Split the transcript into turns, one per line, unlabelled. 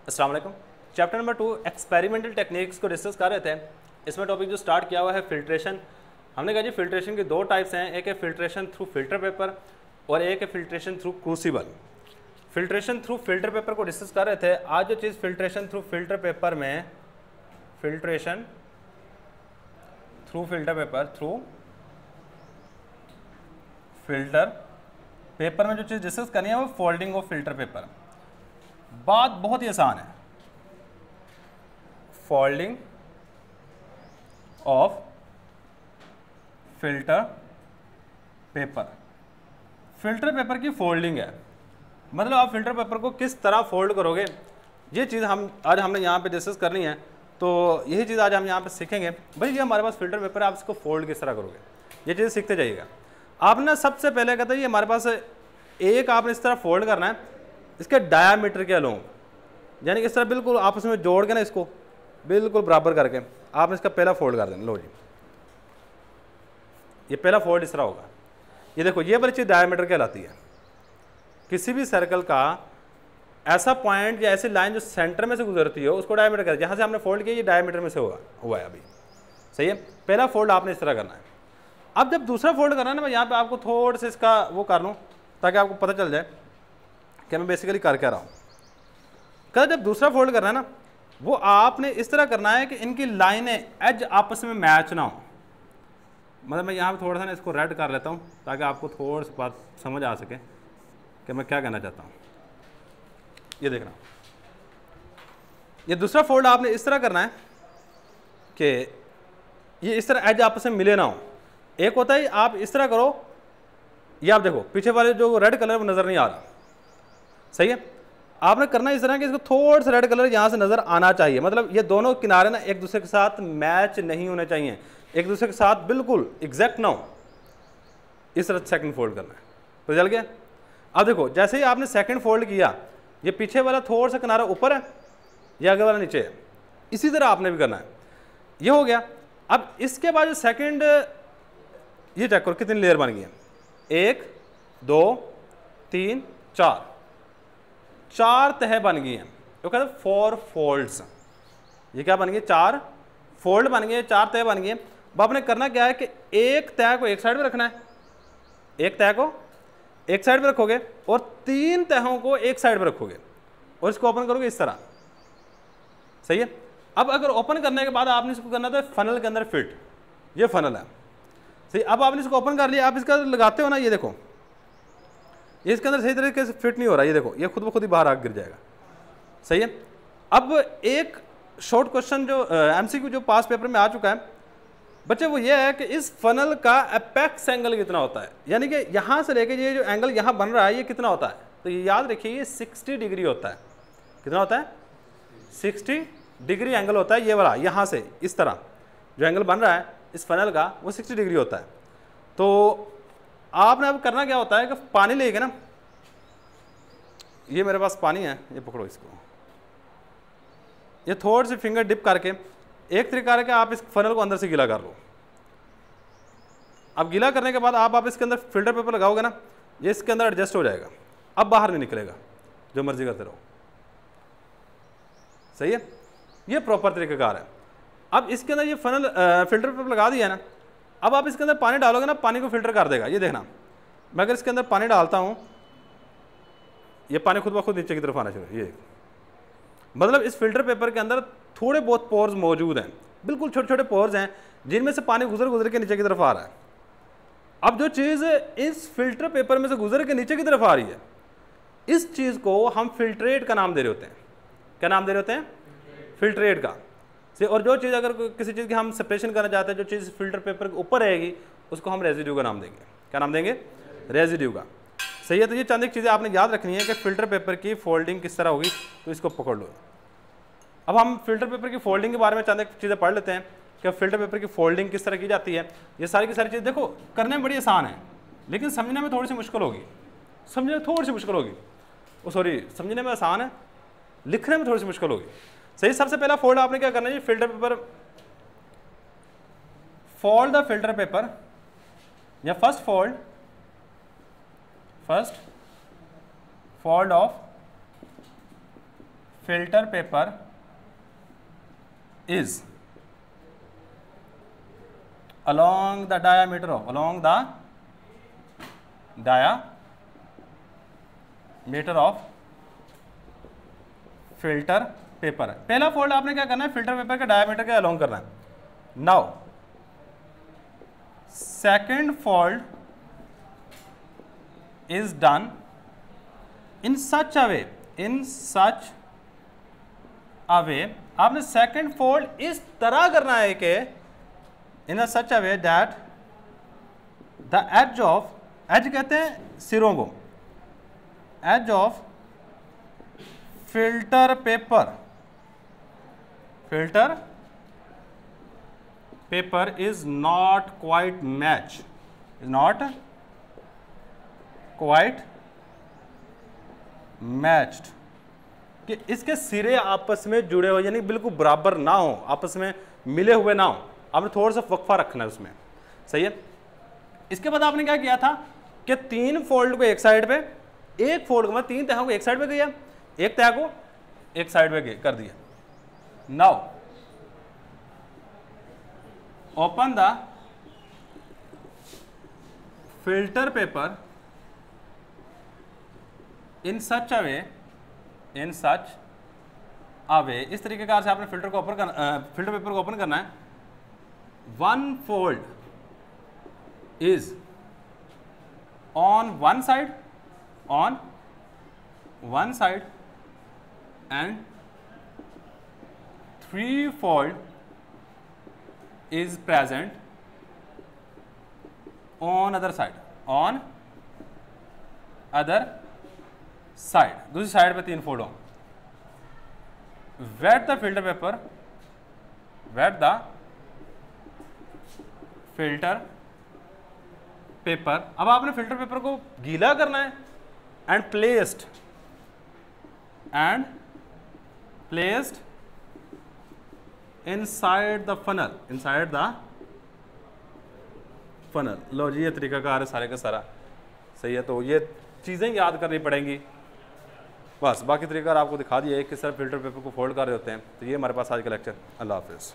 अस्सलाम वालेकुम। Chapter number 2 experimental techniques को डिस्कस कर रहे थे। इसमें टॉपिक जो स्टार्ट किया हुआ है फिल्ट्रेशन। हमने कहा जी फिल्ट्रेशन की दो टाइप्स हैं, एक है फिल्ट्रेशन थ्रू फिल्टर पेपर और एक है filtration through crucible. Filtration through filter paper को डिस्कस कर रहे थे। आज जो चीज़ फिल्ट्रेशन थ्रू फिल्टर पेपर में फिल्ट्रेशन थ्रू फिल्टर पेपर में जो चीज़ डिस्कस करनी है वो फोल्डिंग ऑफ फिल्टर पेपर। बात बहुत ही आसान है, folding of filter paper. Filter paper की फोल्डिंग है, मतलब आप फिल्टर पेपर को किस तरह फोल्ड करोगे, ये चीज़ आज हमने यहाँ पे डिस्कस करनी है। तो यही चीज़ आज हम यहाँ पे सीखेंगे। भाई ये हमारे पास फिल्टर पेपर है, आप इसको फोल्ड किस तरह करोगे, ये चीज़ सीखते जाइएगा। आपने सबसे पहले कहता है ये हमारे पास एक आपने इस तरह फोल्ड करना है, इसके डायामीटर के अलोंग, यानी कि इस तरह बिल्कुल आपस में जोड़ के ना इसको बिल्कुल बराबर करके आपने इसका पहला फोल्ड कर देना। लो जी, ये पहला फोल्ड इस तरह होगा। ये देखो ये वाली चीज़ डायामीटर कहलाती है। किसी भी सर्कल का ऐसा पॉइंट या ऐसी लाइन जो सेंटर में से गुजरती है उसको डायामीटर कहते हैं। जहाँ से हमने फोल्ड किया ये डायामीटर में से हुआ है अभी, सही है। पहला फोल्ड आपने इस तरह करना है। अब जब दूसरा फोल्ड करना है ना, मैं यहाँ पे आपको थोड़ा सा इसका वो कर लूँ ताकि आपको पता चल जाए कि मैं बेसिकली कर क्या रहा हूँ। कल जब दूसरा फोल्ड करना है ना, वो आपने इस तरह करना है कि इनकी लाइनें एज आपस में मैच ना हो। मतलब मैं यहाँ पे थोड़ा सा ना इसको रेड कर लेता हूँ ताकि आपको थोड़ी सी बात समझ आ सके कि मैं क्या कहना चाहता हूँ। ये देखना, ये दूसरा फोल्ड आपने इस तरह करना है कि ये इस तरह एज आपस में मिले ना हो। एक होता है आप इस तरह करो, ये आप देखो पीछे वाले जो रेड कलर वो नज़र नहीं आ रहा, सही है। आपने करना इस तरह कि इसको थोड़ा सा रेड कलर यहाँ से नज़र आना चाहिए। मतलब ये दोनों किनारे ना एक दूसरे के साथ मैच नहीं होने चाहिए, एक दूसरे के साथ बिल्कुल एग्जैक्ट ना हो। इस तरह सेकंड फोल्ड करना है, तो चल गया। अब देखो जैसे ही आपने सेकंड फोल्ड किया, ये पीछे वाला थोड़ा सा किनारा ऊपर है, ये आगे वाला नीचे है। इसी तरह आपने भी करना है। ये हो गया। अब इसके बाद जो सेकेंड, ये चेक करो कितनी लेयर बन गई है। 1 2 3 4 तह बन गई हैं। तो कहते हैं 4 फोल्ड्स। ये क्या बन गई, 4 फोल्ड बन गए, 4 तह बन गई हैं। अब आपने करना क्या है कि एक तह को एक साइड पे रखना है, एक तह को एक साइड पे रखोगे और 3 तहों को एक साइड पे रखोगे और इसको ओपन करोगे इस तरह, सही है। अब अगर ओपन करने के बाद आपने इसको करना तो फनल के अंदर फिट, ये फनल है, सही। अब आपने इसको ओपन कर लिया, आप इसका लगाते हो ना, ये देखो ये इसके अंदर सही तरीके से फिट नहीं हो रहा, ये देखो ये खुद ब खुद ही बाहर आकर गिर जाएगा, सही है। अब एक शॉर्ट क्वेश्चन जो एमसीक्यू जो पास पेपर में आ चुका है बच्चे, वो ये है कि इस फनल का एपेक्स एंगल कितना होता है, यानी कि यहाँ से लेके ये जो एंगल यहाँ बन रहा है ये कितना होता है। तो ये याद रखिए ये 60 डिग्री होता है। कितना होता है, 60 डिग्री एंगल होता है। ये वाला यहाँ से इस तरह जो एंगल बन रहा है इस फनल का वो 60 डिग्री होता है। तो आपने अब करना क्या होता है कि पानी लेके ना, ये मेरे पास पानी है, ये पकड़ो इसको, ये थोड़ी सी फिंगर डिप करके एक तरीका है कि आप इस फनल को अंदर से गीला कर लो। अब गीला करने के बाद आप इसके अंदर फिल्टर पेपर लगाओगे ना, ये इसके अंदर एडजस्ट हो जाएगा, अब बाहर नहीं निकलेगा, जो मर्जी करते रहो, सही है। ये प्रॉपर तरीकाकार है। अब इसके अंदर ये फनल फिल्टर पेपर लगा दिया ना, अब आप इसके अंदर पानी डालोगे ना, पानी को फिल्टर कर देगा। ये देखना, मैं अगर इसके अंदर पानी डालता हूँ, ये पानी खुद ब खुद नीचे की तरफ आना चाहिए। ये मतलब इस फिल्टर पेपर के अंदर थोड़े बहुत पोर्स मौजूद हैं, बिल्कुल छोटे छोटे पोर्स हैं जिनमें से पानी गुजर के नीचे की तरफ आ रहा है। अब जो चीज़ इस फिल्टर पेपर में से गुजर के नीचे की तरफ आ रही है, इस चीज़ को हम फिल्ट्रेट का नाम दे रहे होते हैं। क्या नाम दे रहे होते हैं, फिल्ट्रेट का। और जो चीज़ अगर किसी चीज़ की हम सेपरेशन करना चाहते हैं, जो चीज़ फिल्टर पेपर के ऊपर रहेगी उसको हम रेजिड्यू का नाम देंगे। क्या नाम देंगे, रेजिड्यू का, सही है। तो ये चंद एक चीज़ें आपने याद रखनी है कि फिल्टर पेपर की फोल्डिंग किस तरह होगी, तो इसको पकड़ लो। अब हम फिल्टर पेपर की फोल्डिंग के बारे में चंद एक चीज़ें पढ़ लेते हैं कि फिल्टर पेपर की फोल्डिंग किस तरह की जाती है। ये सारी की सारी चीज़ देखो करने में बड़ी आसान है, लेकिन समझने में थोड़ी सी मुश्किल होगी। समझने में थोड़ी सी मुश्किल होगी, सॉरी समझने में आसान है, लिखने में थोड़ी सी मुश्किल होगी, सही। सबसे पहला फोल्ड आपने क्या करना है, filter paper, fold the filter paper या first fold of filter paper is along the diameter of filter paper. पहला फोल्ड आपने क्या करना है, फिल्टर पेपर के डायमीटर के अलोंग करना है। Now second fold is done in such a way, आपने सेकेंड फोल्ड इस तरह करना है कि in such a way that the edge of, edge कहते हैं सिरों को, edge of filter paper is not quite matched, कि इसके सिरे आपस में जुड़े हो, यानी बिल्कुल बराबर ना हो, आपस में मिले हुए ना हो, आपने थोड़ा सा वक्फा रखना है उसमें। सही है। इसके बाद आपने क्या किया था कि 3 फोल्ड को एक साइड पे, एक फोल्ड को मैं 3 तहों को एक साइड पे किया, एक तह को एक साइड पे कर दिया। Now open the filter paper in such a way, इस तरीके से आपने फिल्टर पेपर को ओपन करना है। 1 fold is on one side and 3 fold is present on other side, दूसरी साइड पे 3 फोल्ड हो। wet the filter paper, अब आपने फिल्टर पेपर को गीला करना है and placed inside the funnel, लो जी ये तरीकाकार है सारे का सारा। सही है, तो ये चीज़ें याद करनी पड़ेंगी बस, बाकी तरीका आपको दिखा दिया है कि सर फिल्टर पेपर को फोल्ड कर रहे होते हैं। तो ये हमारे पास आज का लेक्चर। अल्लाह हाफिज़।